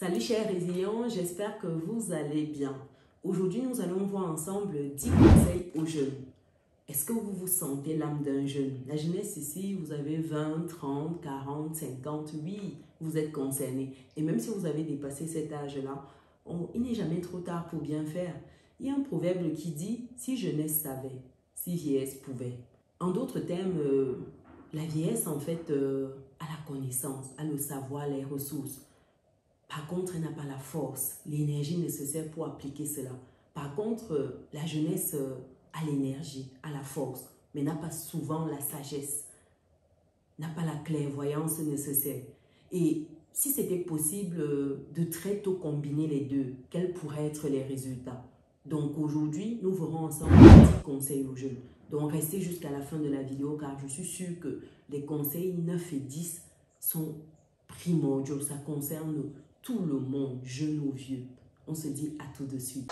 Salut chers résilients, j'espère que vous allez bien. Aujourd'hui, nous allons voir ensemble 10 conseils aux jeunes. Est-ce que vous vous sentez l'âme d'un jeune? La jeunesse ici, vous avez 20, 30, 40, 50, oui, vous êtes concernés. Et même si vous avez dépassé cet âge-là, il n'est jamais trop tard pour bien faire. Il y a un proverbe qui dit « si jeunesse savait, si vieillesse pouvait ». En d'autres termes, la vieillesse en fait a la connaissance, a le savoir, les ressources. Par contre, elle n'a pas la force, l'énergie nécessaire pour appliquer cela. Par contre, la jeunesse a l'énergie, a la force, mais n'a pas souvent la sagesse, n'a pas la clairvoyance nécessaire. Et si c'était possible de très tôt combiner les deux, quels pourraient être les résultats? Donc aujourd'hui, nous verrons ensemble des petits conseils aux jeunes. Donc restez jusqu'à la fin de la vidéo car je suis sûre que les conseils 9 et 10 sont primordiaux. Ça concerne tout le monde, jeunes ou vieux. On se dit à tout de suite.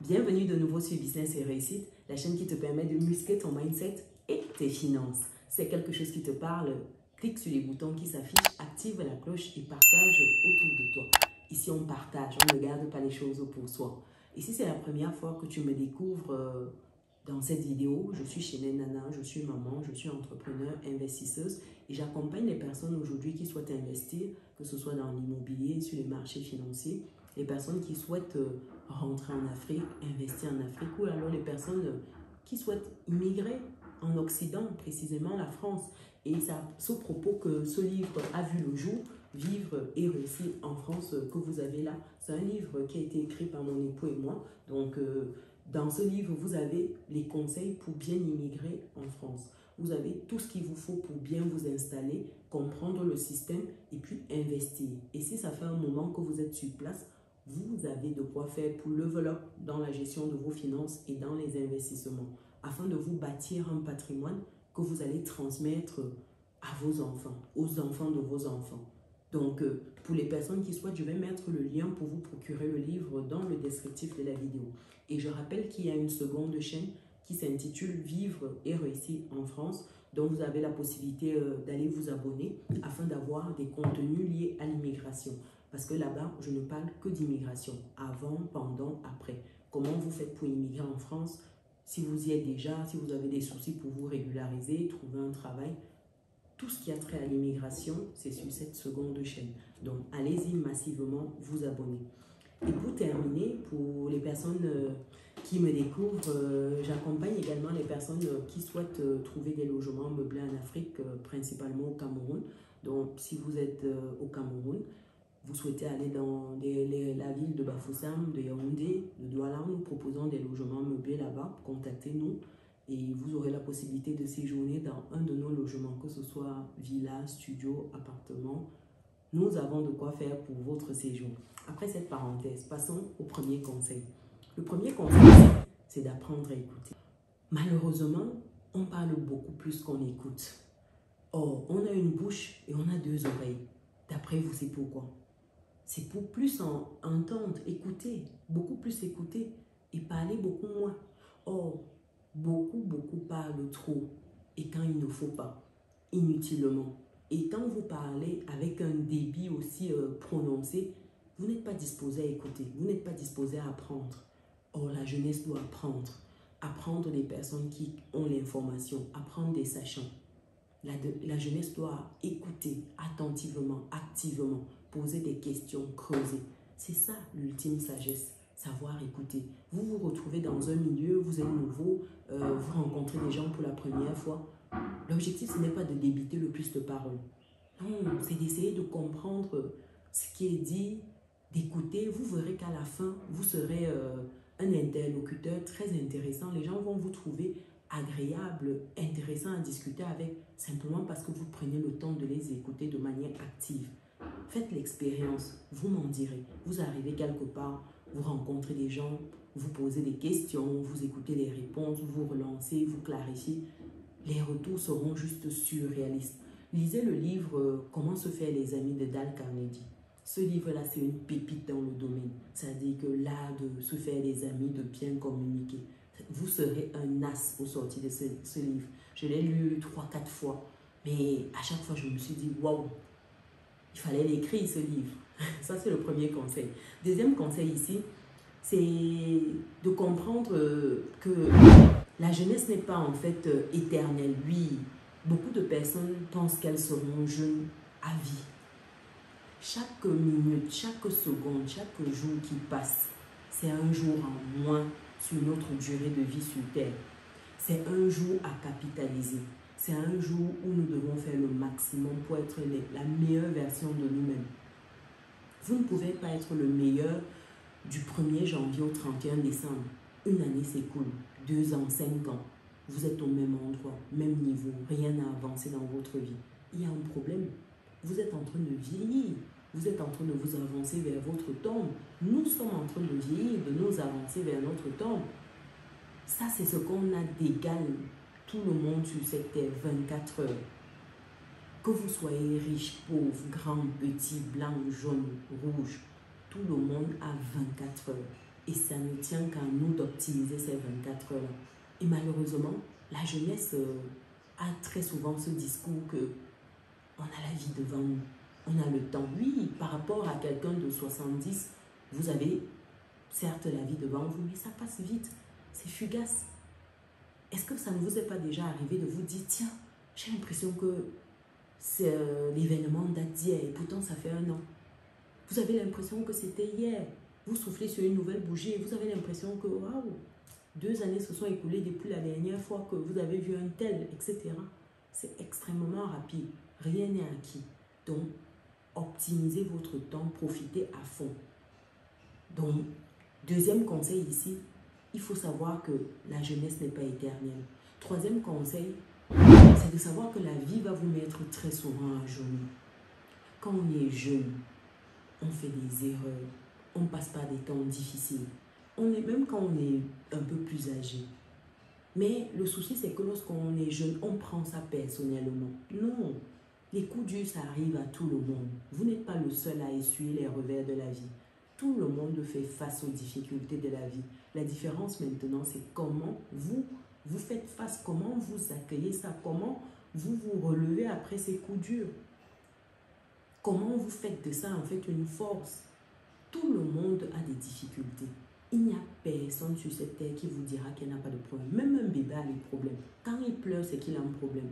Bienvenue de nouveau sur Business et Réussite, la chaîne qui te permet de muscler ton mindset et tes finances. C'est quelque chose qui te parle, clique sur les boutons qui s'affichent, active la cloche et partage autour de toi. Ici, on partage, on ne garde pas les choses pour soi. Et si c'est la première fois que tu me découvres dans cette vidéo, je suis Chénène Nana, je suis maman, je suis entrepreneur, investisseuse et j'accompagne les personnes aujourd'hui qui souhaitent investir, que ce soit dans l'immobilier, sur les marchés financiers, les personnes qui souhaitent rentrer en Afrique, investir en Afrique ou alors les personnes qui souhaitent immigrer en Occident, précisément la France. Et c'est à ce propos que ce livre a vu le jour, Vivre et réussir en France, que vous avez là. C'est un livre qui a été écrit par mon époux et moi. Donc, dans ce livre, vous avez les conseils pour bien immigrer en France. Vous avez tout ce qu'il vous faut pour bien vous installer, comprendre le système et puis investir. Et si ça fait un moment que vous êtes sur place, vous avez de quoi faire pour level up dans la gestion de vos finances et dans les investissements, afin de vous bâtir un patrimoine que vous allez transmettre à vos enfants, aux enfants de vos enfants. Donc, pour les personnes qui souhaitent, je vais mettre le lien pour vous procurer le livre dans le descriptif de la vidéo. Et je rappelle qu'il y a une seconde chaîne qui s'intitule Vivre et réussir en France, dont vous avez la possibilité d'aller vous abonner afin d'avoir des contenus liés à l'immigration. Parce que là-bas, je ne parle que d'immigration, avant, pendant, après. Comment vous faites pour immigrer en France? Si vous y êtes déjà, si vous avez des soucis pour vous régulariser, trouver un travail, tout ce qui a trait à l'immigration, c'est sur cette seconde chaîne. Donc, allez-y massivement vous abonner. Et pour terminer, pour les personnes qui me découvrent, j'accompagne également les personnes qui souhaitent trouver des logements meublés en Afrique, principalement au Cameroun. Donc, si vous êtes au Cameroun, vous souhaitez aller dans la ville de Bafoussam, de Yaoundé, de Douala, nous proposons des logements meublés là-bas. Contactez-nous et vous aurez la possibilité de séjourner dans un de nos logements, que ce soit villa, studio, appartement. Nous avons de quoi faire pour votre séjour. Après cette parenthèse, passons au premier conseil. Le premier conseil, c'est d'apprendre à écouter. Malheureusement, on parle beaucoup plus qu'on écoute. Or, on a une bouche et on a deux oreilles. D'après vous, c'est pourquoi? C'est pour plus entendre, écouter, beaucoup plus écouter et parler beaucoup moins. Or, beaucoup parlent trop et quand il ne faut pas, inutilement. Et quand vous parlez avec un débit aussi prononcé, vous n'êtes pas disposé à écouter, vous n'êtes pas disposé à apprendre. Or, la jeunesse doit apprendre. Apprendre des personnes qui ont l'information, apprendre des sachants. La jeunesse doit écouter attentivement, activement, poser des questions, creuser. C'est ça l'ultime sagesse, savoir écouter. Vous vous retrouvez dans un milieu, vous êtes nouveau, vous rencontrez des gens pour la première fois. L'objectif, ce n'est pas de débiter le plus de paroles. Non, c'est d'essayer de comprendre ce qui est dit, d'écouter. Vous verrez qu'à la fin, vous serez un interlocuteur très intéressant. Les gens vont vous trouver agréable, intéressant à discuter avec, simplement parce que vous prenez le temps de les écouter de manière active. Faites l'expérience, vous m'en direz. Vous arrivez quelque part, vous rencontrez des gens, vous posez des questions, vous écoutez les réponses, vous relancez, vous clarifiez. Les retours seront juste surréalistes. Lisez le livre « Comment se faire les amis » de Dale Carnegie. Ce livre-là, c'est une pépite dans le domaine. C'est-à-dire que l'art de se faire des amis, de bien communiquer. Vous serez un as au sortir de ce livre. Je l'ai lu 3-4 fois. Mais à chaque fois, je me suis dit, waouh, il fallait l'écrire, ce livre. Ça, c'est le premier conseil. Deuxième conseil ici, c'est de comprendre que la jeunesse n'est pas en fait éternelle. Oui, beaucoup de personnes pensent qu'elles seront jeunes à vie. Chaque minute, chaque seconde, chaque jour qui passe, c'est un jour en moins sur notre durée de vie sur Terre. C'est un jour à capitaliser. C'est un jour où nous devons faire le maximum pour être la meilleure version de nous-mêmes. Vous ne pouvez pas être le meilleur du 1er janvier au 31 décembre. Une année s'écoule, 2 ans, 5 ans. Vous êtes au même endroit, même niveau, rien n'a avancé dans votre vie. Il y a un problème. Vous êtes en train de vieillir. Vous êtes en train de vous avancer vers votre tombe. Nous sommes en train de vieillir, de nous avancer vers notre tombe. Ça, c'est ce qu'on a d'égal, tout le monde sur cette terre, 24 heures. Que vous soyez riche, pauvre, grand, petit, blanc, jaune, rouge, tout le monde a 24 heures. Et ça ne tient qu'à nous d'optimiser ces 24 heures-là. Et malheureusement, la jeunesse a très souvent ce discours que on a la vie devant nous, on a le temps. Oui, par rapport à quelqu'un de 70, vous avez certes la vie devant vous, mais ça passe vite, c'est fugace. Est-ce que ça ne vous est pas déjà arrivé de vous dire, tiens, j'ai l'impression que l'événement date d'hier et pourtant ça fait 1 an. Vous avez l'impression que c'était hier. Vous soufflez sur une nouvelle bougie et vous avez l'impression que, waouh, 2 années se sont écoulées depuis la dernière fois que vous avez vu un tel, etc. C'est extrêmement rapide. Rien n'est acquis. Donc, optimisez votre temps, profitez à fond. Donc, deuxième conseil ici, il faut savoir que la jeunesse n'est pas éternelle. Troisième conseil, c'est de savoir que la vie va vous mettre très souvent à genoux. Quand on est jeune, on fait des erreurs, on passe par des temps difficiles. Même quand on est un peu plus âgé. Mais le souci, c'est que lorsqu'on est jeune, on prend ça personnellement. Non, les coups durs, ça arrive à tout le monde. Vous n'êtes pas le seul à essuyer les revers de la vie. Tout le monde fait face aux difficultés de la vie. La différence maintenant, c'est comment vous faites face, comment vous accueillez ça, comment vous vous relevez après ces coups durs. Comment vous faites de ça en fait une force. Tout le monde a des difficultés. Il n'y a personne sur cette terre qui vous dira qu'il n'a pas de problème. Même un bébé a des problèmes. Quand il pleure, c'est qu'il a un problème.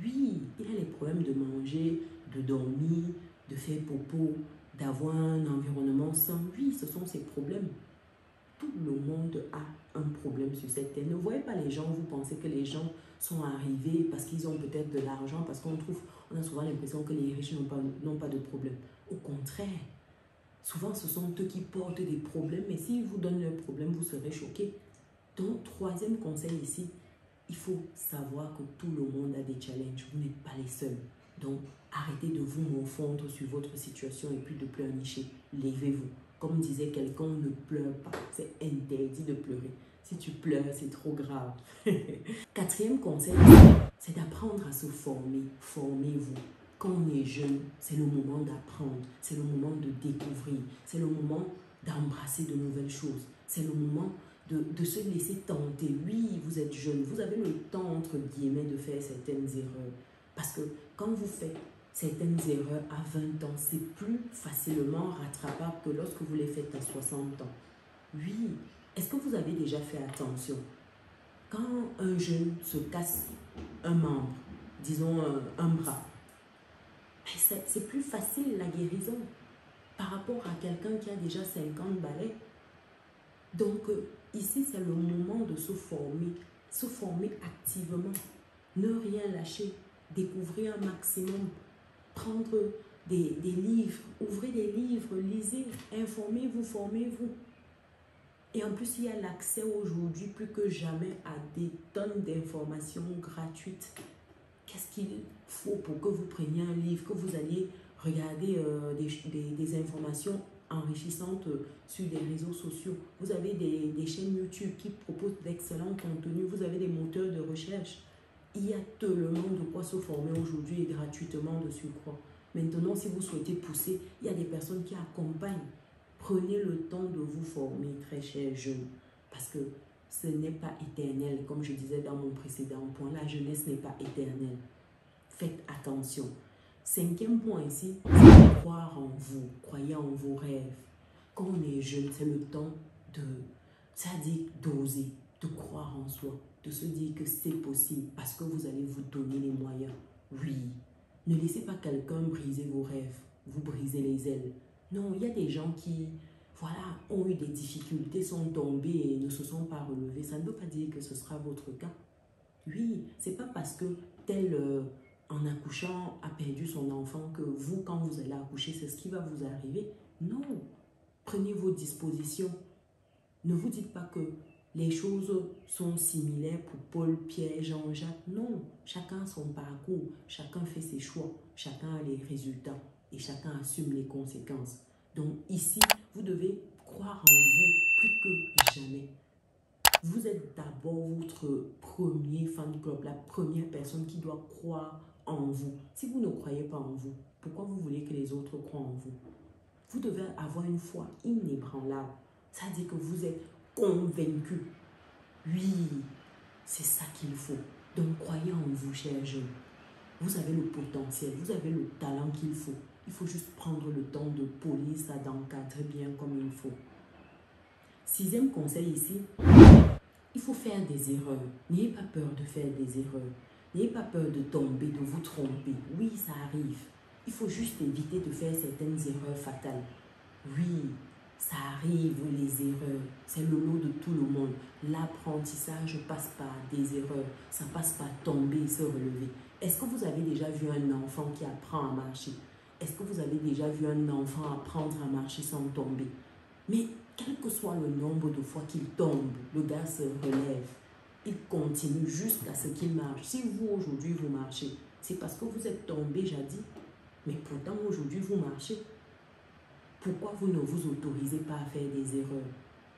Oui, il a les problèmes de manger, de dormir, de faire popo, d'avoir un environnement sain. Oui, ce sont ses problèmes. Tout le monde a un problème sur cette terre. Ne voyez pas les gens, vous pensez que les gens sont arrivés parce qu'ils ont peut-être de l'argent, parce qu'on a souvent l'impression que les riches n'ont pas de problème. Au contraire, souvent ce sont eux qui portent des problèmes, mais s'ils vous donnent leurs problèmes, vous serez choqués. Donc, troisième conseil ici, il faut savoir que tout le monde a des challenges, vous n'êtes pas les seuls. Donc, arrêtez de vous morfondre sur votre situation et puis de pleurnicher. Levez-vous. Comme disait quelqu'un, ne pleure pas. C'est interdit de pleurer. Si tu pleures, c'est trop grave. Quatrième conseil, c'est d'apprendre à se former. Formez-vous. Quand on est jeune, c'est le moment d'apprendre. C'est le moment de découvrir. C'est le moment d'embrasser de nouvelles choses. C'est le moment de se laisser tenter. Oui, vous êtes jeune. Vous avez le temps, entre guillemets, de faire certaines erreurs. Parce que quand vous faites certaines erreurs à 20 ans, c'est plus facilement rattrapable que lorsque vous les faites à 60 ans. Oui, est-ce que vous avez déjà fait attention? Quand un jeune se casse un membre, disons un bras, c'est plus facile la guérison par rapport à quelqu'un qui a déjà 50 balais. Donc ici, c'est le moment de se former activement, ne rien lâcher, découvrir un maximum, prendre des livres, ouvrez des livres, lisez, informez-vous, formez-vous. Et en plus, il y a l'accès aujourd'hui plus que jamais à des tonnes d'informations gratuites. Qu'est-ce qu'il faut pour que vous preniez un livre, que vous alliez regarder des informations enrichissantes sur des réseaux sociaux. Vous avez des chaînes YouTube qui proposent d'excellents contenus. Vous avez des moteurs de recherche. Il y a tellement de quoi se former aujourd'hui et gratuitement de surcroît. Maintenant, si vous souhaitez pousser, il y a des personnes qui accompagnent. Prenez le temps de vous former, très chers jeunes, parce que ce n'est pas éternel. Comme je disais dans mon précédent point, la jeunesse n'est pas éternelle. Faites attention. Cinquième point ici, c'est croire en vous. Croyez en vos rêves. Quand on est jeune, c'est le temps de, c'est-à-dire d'oser, de croire en soi, de se dire que c'est possible parce que vous allez vous donner les moyens. Oui, ne laissez pas quelqu'un briser vos rêves, vous briser les ailes. Non, il y a des gens qui, voilà, ont eu des difficultés, sont tombés et ne se sont pas relevés. Ça ne veut pas dire que ce sera votre cas. Oui, c'est pas parce que tel, en accouchant, a perdu son enfant que vous, quand vous allez accoucher, c'est ce qui va vous arriver. Non, prenez vos dispositions. Ne vous dites pas que les choses sont similaires pour Paul, Pierre, Jean-Jacques. Non, chacun a son parcours, chacun fait ses choix, chacun a les résultats et chacun assume les conséquences. Donc ici, vous devez croire en vous plus que jamais. Vous êtes d'abord votre premier fan club, la première personne qui doit croire en vous. Si vous ne croyez pas en vous, pourquoi vous voulez que les autres croient en vous? Vous devez avoir une foi inébranlable. Ça veut dire que vous êtes convaincu. Oui, c'est ça qu'il faut. Donc croyez en vous, chers jeunes. Vous avez le potentiel, vous avez le talent qu'il faut. Il faut juste prendre le temps de polir ça, d'encadrer bien comme il faut. Sixième conseil ici, il faut faire des erreurs. N'ayez pas peur de faire des erreurs. N'ayez pas peur de tomber, de vous tromper. Oui, ça arrive. Il faut juste éviter de faire certaines erreurs fatales. Oui, ça arrive, les erreurs. C'est le lot de tout le monde. L'apprentissage passe par des erreurs. Ça passe par tomber et se relever. Est-ce que vous avez déjà vu un enfant qui apprend à marcher? Est-ce que vous avez déjà vu un enfant apprendre à marcher sans tomber? Mais quel que soit le nombre de fois qu'il tombe, le gars se relève. Il continue jusqu'à ce qu'il marche. Si vous, aujourd'hui, vous marchez, c'est parce que vous êtes tombé jadis. Mais pourtant, aujourd'hui, vous marchez. Pourquoi vous ne vous autorisez pas à faire des erreurs?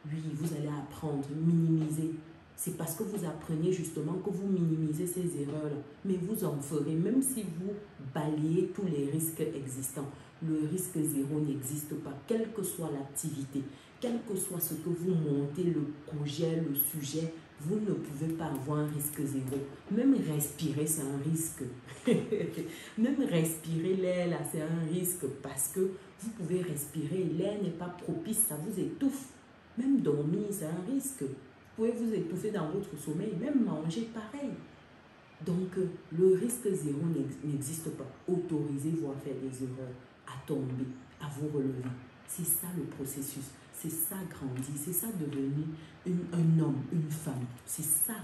Oui, vous allez apprendre, minimiser. C'est parce que vous apprenez justement que vous minimisez ces erreurs-là. Mais vous en ferez, même si vous balayez tous les risques existants. Le risque zéro n'existe pas, quelle que soit l'activité, quel que soit ce que vous montez, le projet, le sujet, vous ne pouvez pas avoir un risque zéro. Même respirer, c'est un risque. Même respirer l'air, là, c'est un risque parce que vous pouvez respirer, l'air n'est pas propice, ça vous étouffe. Même dormir, c'est un risque. Vous pouvez vous étouffer dans votre sommeil, même manger pareil. Donc, le risque zéro n'existe pas. Autorisez-vous à faire des erreurs, à tomber, à vous relever. C'est ça le processus. C'est ça grandir. C'est ça devenir un homme, une femme. C'est ça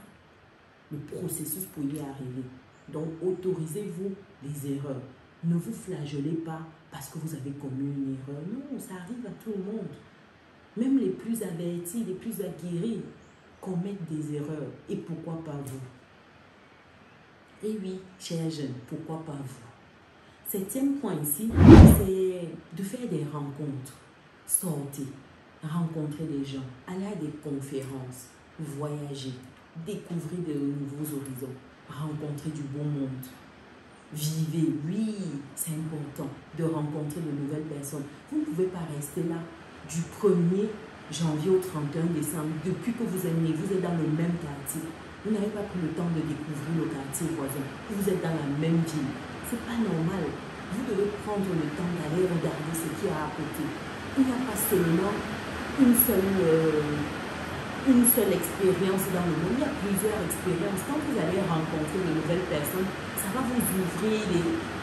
le processus pour y arriver. Donc, autorisez-vous les erreurs. Ne vous flagellez pas parce que vous avez commis une erreur. Non, ça arrive à tout le monde. Même les plus avertis, les plus aguerris commettent des erreurs. Et pourquoi pas vous? Et oui, chers jeunes, pourquoi pas vous? Septième point ici, c'est de faire des rencontres. Sortez, rencontrer des gens, aller à des conférences, voyager, découvrir de nouveaux horizons, rencontrer du beau monde. Vivez, oui, c'est important de rencontrer de nouvelles personnes. Vous ne pouvez pas rester là du 1er janvier au 31 décembre. Depuis que vous êtes né, vous êtes dans le même quartier. Vous n'avez pas pris le temps de découvrir le quartier voisin. Vous êtes dans la même ville. Ce n'est pas normal. Vous devez prendre le temps d'aller regarder ce qu'il y a à côté. Il n'y a pas seulement une seule expérience dans le monde. Il y a plusieurs expériences. Quand vous allez rencontrer de nouvelles personnes, ça va vous ouvrir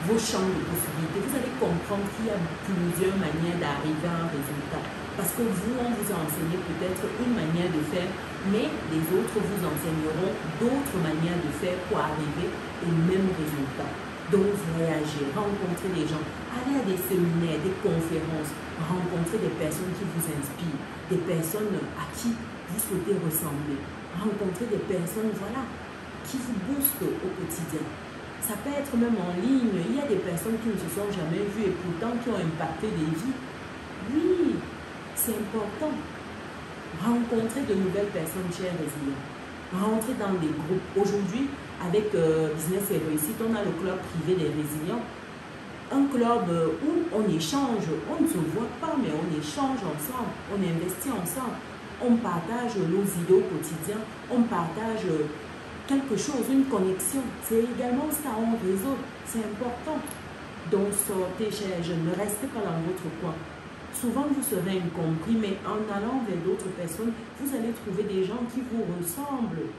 vos champs de possibilités. Vous allez comprendre qu'il y a plusieurs manières d'arriver à un résultat. Parce que vous, on vous a enseigné peut-être une manière de faire, mais les autres vous enseigneront d'autres manières de faire pour arriver au même résultat. Donc, voyager, rencontrer des gens, aller à des séminaires, des conférences, rencontrer des personnes qui vous inspirent, des personnes à qui vous souhaitez ressembler, rencontrer des personnes, voilà, qui vous boostent au quotidien. Ça peut être même en ligne. Il y a des personnes qui ne se sont jamais vues et pourtant qui ont impacté des vies. Oui, c'est important. Rencontrer de nouvelles personnes, chers résilients. Rentrer dans des groupes. Aujourd'hui, avec Business et Réussite, on a le club privé des résilients. un club où on échange, on ne se voit pas, mais on échange ensemble, on investit ensemble, on partage nos idées au quotidien, on partage quelque chose, une connexion. C'est également ça, on réseau, c'est important. Donc sortez, chers jeunes, ne restez pas dans votre coin. Souvent, vous serez incompris, mais en allant vers d'autres personnes, vous allez trouver des gens qui vous ressemblent.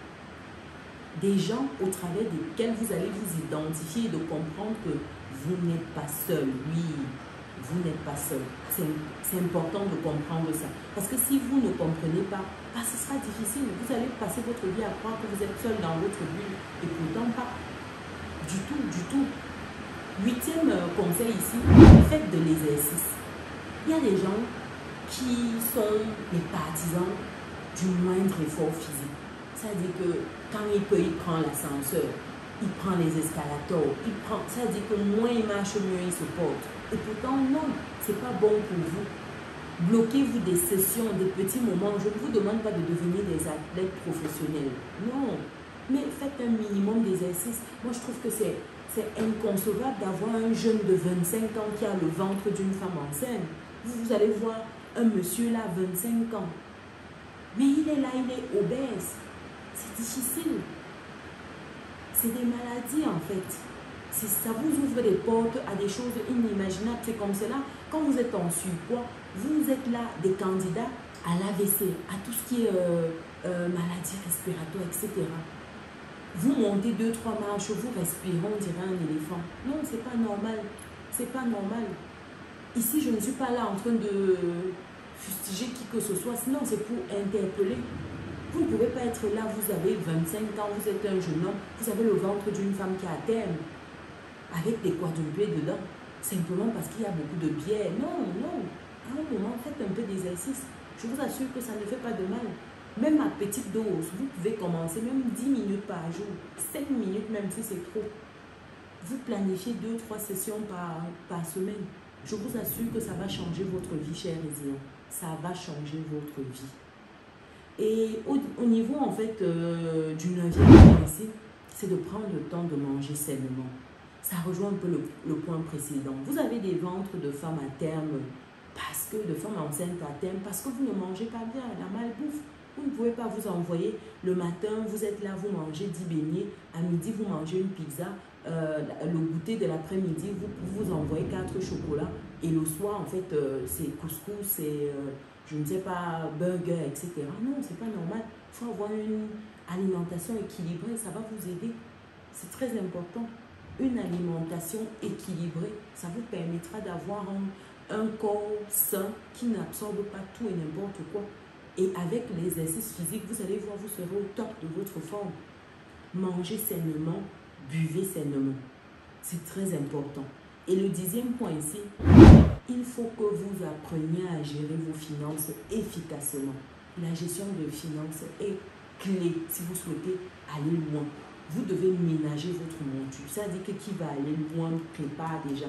Des gens au travers desquels vous allez vous identifier et de comprendre que vous n'êtes pas seul. Oui, vous n'êtes pas seul. C'est important de comprendre ça. Parce que si vous ne comprenez pas, ce sera difficile. Vous allez passer votre vie à croire que vous êtes seul dans votre bulle. Et pourtant pas. Du tout, du tout. 8e conseil ici, faites de l'exercice. Il y a des gens qui sont les partisans du moindre effort physique. C'est-à-dire que quand il peut, il prend l'ascenseur, il prend les escalators, c'est-à-dire que moins il marche, mieux il se porte. Et pourtant, non, ce n'est pas bon pour vous. Bloquez-vous des sessions, des petits moments. Je ne vous demande pas de devenir des athlètes professionnels. Non, mais faites un minimum d'exercice. Moi, je trouve que c'est inconcevable d'avoir un jeune de 25 ans qui a le ventre d'une femme enceinte. Vous allez voir un monsieur là, 25 ans. Mais il est là, il est obèse. C'est difficile. C'est des maladies en fait. Ça vous ouvre des portes à des choses inimaginables. C'est comme cela. Quand vous êtes en surpoids, vous êtes là des candidats à l'AVC, à tout ce qui est maladies respiratoires, etc. Vous montez 2-3 marches, vous respirez, on dirait un éléphant. Non, c'est pas normal. C'est pas normal. Ici, je ne suis pas là en train de fustiger qui que ce soit. Sinon, c'est pour interpeller. Vous ne pouvez pas être là, vous avez 25 ans, vous êtes un jeune homme, vous avez le ventre d'une femme qui a terme, avec des quadruplés dedans, simplement parce qu'il y a beaucoup de bière. Non, non. À un moment, faites un peu d'exercice. Je vous assure que ça ne fait pas de mal. Même à petite dose, vous pouvez commencer même 10 minutes par jour, 5 minutes même si c'est trop. Vous planifiez 2-3 sessions par semaine. Je vous assure que ça va changer votre vie, chers résidents. Ça va changer votre vie. Et au niveau en fait du 9e point ici, c'est de prendre le temps de manger sainement. Ça rejoint un peu le point précédent. Vous avez des ventres de femmes à terme, de femmes enceintes à terme, parce que vous ne mangez pas bien, la malbouffe. Vous ne pouvez pas vous envoyer le matin, vous êtes là, vous mangez 10 beignets, à midi vous mangez une pizza, le goûter de l'après-midi, vous envoyez 4 chocolats, et le soir en fait c'est couscous, c'est je ne sais pas, burger, etc. Non, c'est pas normal. Il faut avoir une alimentation équilibrée, ça va vous aider. C'est très important. Une alimentation équilibrée, ça vous permettra d'avoir un corps sain qui n'absorbe pas tout et n'importe quoi. Et avec l'exercice physique, vous allez voir, vous serez au top de votre forme. Mangez sainement, buvez sainement. C'est très important. Et le 10e point ici, il faut que vous appreniez à gérer vos finances efficacement. La gestion de finances est clé si vous souhaitez aller loin. Vous devez ménager votre monture. C'est-à-dire que qui va aller loin ne plaît pas déjà.